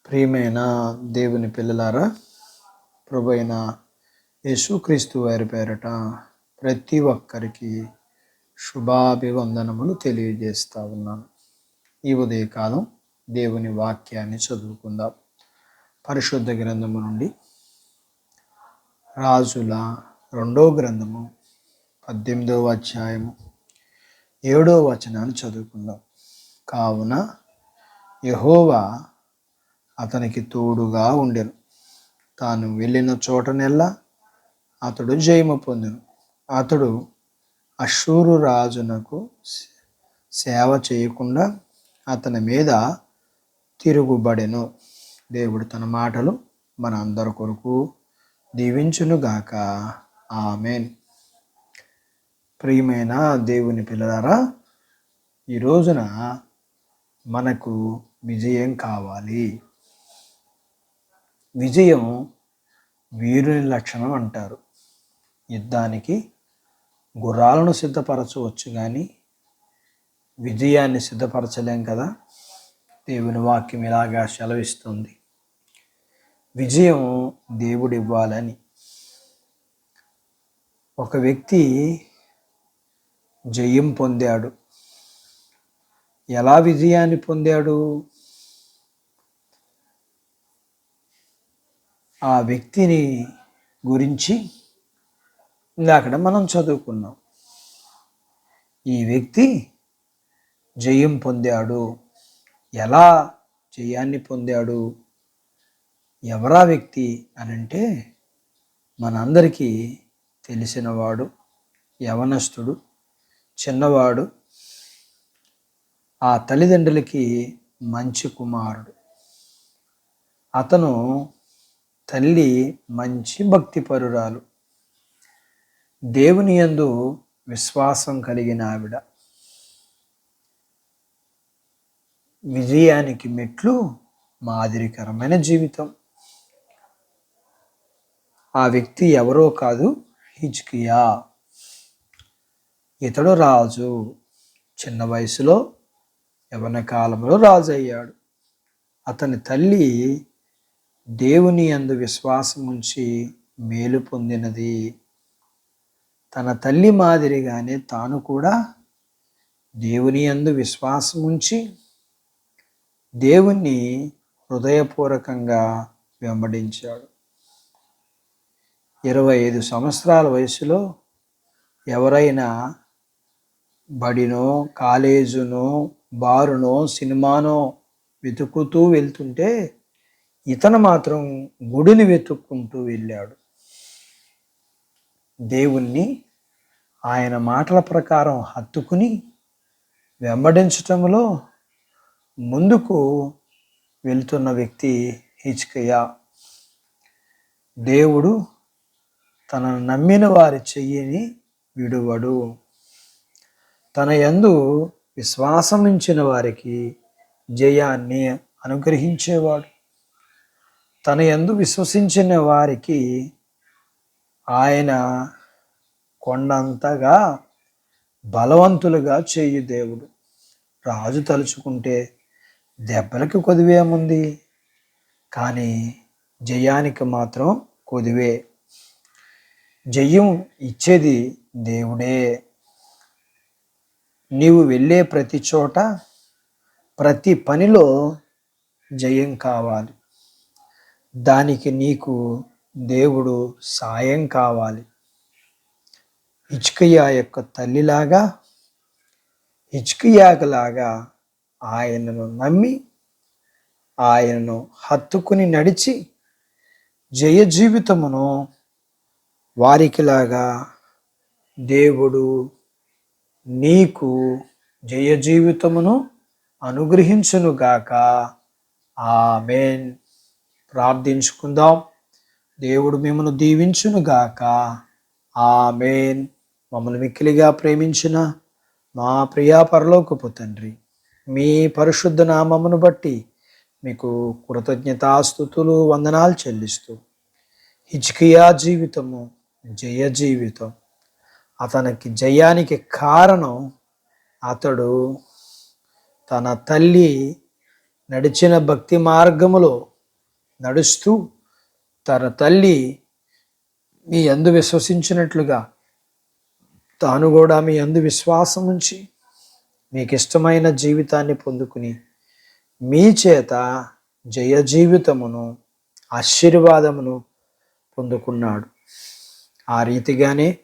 ప్రియమైన దేవుని పిల్లలారా, ప్రభు అయిన యేసుక్రీస్తు వారి పేరట ప్రతి ఒక్కరికి శుభాభివందనములు తెలియజేస్తా ఉన్నాను. ఈ ఉదయకాలం దేవుని వాక్యాన్ని చదువుకుందాం. పరిశుద్ధ గ్రంథము నుండి రాజుల 2వ గ్రంథము 18వ అధ్యాయము 7వ వచనాన్ని చదువుకుందాం. కావున యెహోవా అతనికి తోడుగా ఉండెను. తాను వెళ్ళిన చోటనెల్లా అతడు జయము పొందెను. అతడు అష్షూరు రాజునకు సేవ చేయకుండా అతని మీద తిరుగుబడెను. దేవుడు తన మాటలు మన అందరి కొరకు దీవించునుగాక. ఆమేన్. ప్రియమైన దేవుని పిల్లలారా, ఈ రోజున మనకు విజయం కావాలి. విజయం వీరుని లక్షణం అంటారు. యుద్ధానికి గుర్రాలను సిద్ధపరచవచ్చు, కానీ విజయాన్ని సిద్ధపరచలేం కదా. దేవుని వాక్యం ఇలాగా సెలవిస్తుంది, విజయం దేవుడు ఇవ్వాలని. ఒక వ్యక్తి జయం పొందాడు. ఎలా విజయాన్ని పొందాడు? ఆ వ్యక్తిని గురించి ఇందాక మనం చదువుకున్నాం. ఈ వ్యక్తి జయం పొందాడు. ఎలా జయాన్ని పొందాడు? ఎవరా వ్యక్తి అనంటే, మనందరికీ తెలిసినవాడు, యవనస్తుడు, చిన్నవాడు, ఆ తల్లిదండ్రులకి మంచి కుమారుడు. అతను తల్లి మంచి భక్తిపరురాలు, దేవుని యందు విశ్వాసం కలిగిన ఆవిడ. విజయానికి మెట్లు మాదిరికరమైన జీవితం. ఆ వ్యక్తి ఎవరో కాదు, హిజ్కియా. ఇతడు రాజు. చిన్న వయసులో యవ్వన కాలంలో రాజు అయ్యాడు. అతని తల్లి దేవుని యందు విశ్వాసం ఉంచి మేలు పొందినది. తన తల్లి మాదిరిగానే తాను కూడా దేవుని యందు విశ్వాసం ఉంచి దేవుణ్ణి హృదయపూర్వకంగా వెంబడించాడు. 25 సంవత్సరాల వయసులో ఎవరైనా బడినో, కాలేజునో, బారునో, సినిమానో వెతుకుతూ వెళ్తుంటే ఇతను మాత్రం గుడిని వెతుక్కుంటూ వెళ్ళాడు. దేవుణ్ణి ఆయన మాటల ప్రకారం హత్తుకుని వెంబడించటంలో ముందుకు వెళ్తున్న వ్యక్తి హిజ్కియా. దేవుడు తనను నమ్మిన వారి చెయ్యిని విడువడు. తన యందు విశ్వాసం ఉంచిన వారికి జయాన్ని అనుగ్రహించేవాడు. తన యందు విశ్వసించిన వారికి ఆయన కొండంతగా బలవంతులుగా చేయు దేవుడు. రాజు తలుచుకుంటే దెబ్బలకి కొదువేముంది, కానీ జయానికి మాత్రం కొదువే. జయం ఇచ్చేది దేవుడే. నీవు వెళ్ళే ప్రతి చోట, ప్రతి పనిలో జయం కావాలి. దానికి నీకు దేవుడు సాయం కావాలి. హిజ్కియా యొక్క తల్లిలాగా, హిజ్కియాలాగా ఆయనను నమ్మి, ఆయనను హత్తుకుని నడిచి జయ జీవితమును వారికిలాగా దేవుడు నీకు జయ జీవితమును అనుగ్రహించునుగాక. ఆమేన్. ప్రార్థించుకుందాం. దేవుడు మిమ్మల్ని దీవించునుగాక. ఆమేన్. మమ్మల్ని మిక్కిలిగా ప్రేమించిన మా ప్రియా పరలోకపు తండ్రి, మీ పరిశుద్ధ నామమును బట్టి మీకు కృతజ్ఞతాస్తుతులు, వందనాలు చెల్లిస్తూ, హిజ్కియా జీవితము జయ జీవితం. అతనికి జయానికి కారణం అతడు తన తల్లి నడిచిన భక్తి మార్గములో నడుస్తూ తన తల్లి మీ యందు విశ్వసించినట్లుగా తాను కూడా మీ యందు విశ్వాసం ఉంచి మీకు ఇష్టమైన జీవితాన్ని పొందుకుని మీ చేత జయ జీవితమును ఆశీర్వాదమును పొందుకున్నాడు. ఆ రీతిగానే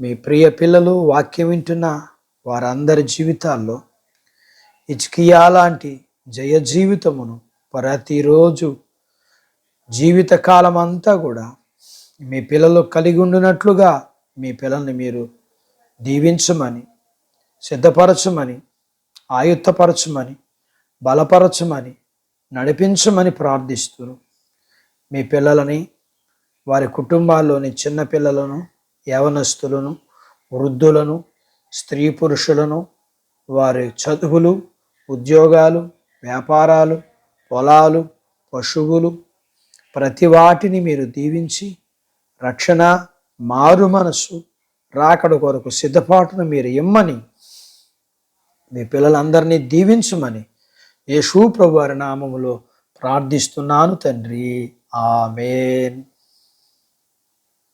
మీ ప్రియ పిల్లలు వాక్యం వింటున్న వారందరి జీవితాల్లో హిజ్కియా లాంటి జయ జీవితమును ప్రతిరోజు జీవితకాలం అంతా కూడా మీ పిల్లలు కలిగి ఉండినట్లుగా మీ పిల్లల్ని మీరు దీవించమని, సిద్ధపరచమని, ఆయుత్తపరచమని, బలపరచమని, నడిపించమని ప్రార్థిస్తూ మీ పిల్లలని, వారి కుటుంబాల్లోని చిన్న పిల్లలను, యవనస్తులను, వృద్ధులను, స్త్రీ పురుషులను, వారి చదువులు, ఉద్యోగాలు, వ్యాపారాలు, పొలాలు, పశువులు, ప్రతి వాటిని మీరు దీవించి రక్షణ, మారు మనసు, రాకడ కొరకు సిద్ధపాటును మీరు ఇమ్మని, మీ పిల్లలందరినీ దీవించమని యేసు ప్రభువారి నామములో ప్రార్థిస్తున్నాను తండ్రి. ఆమేన్.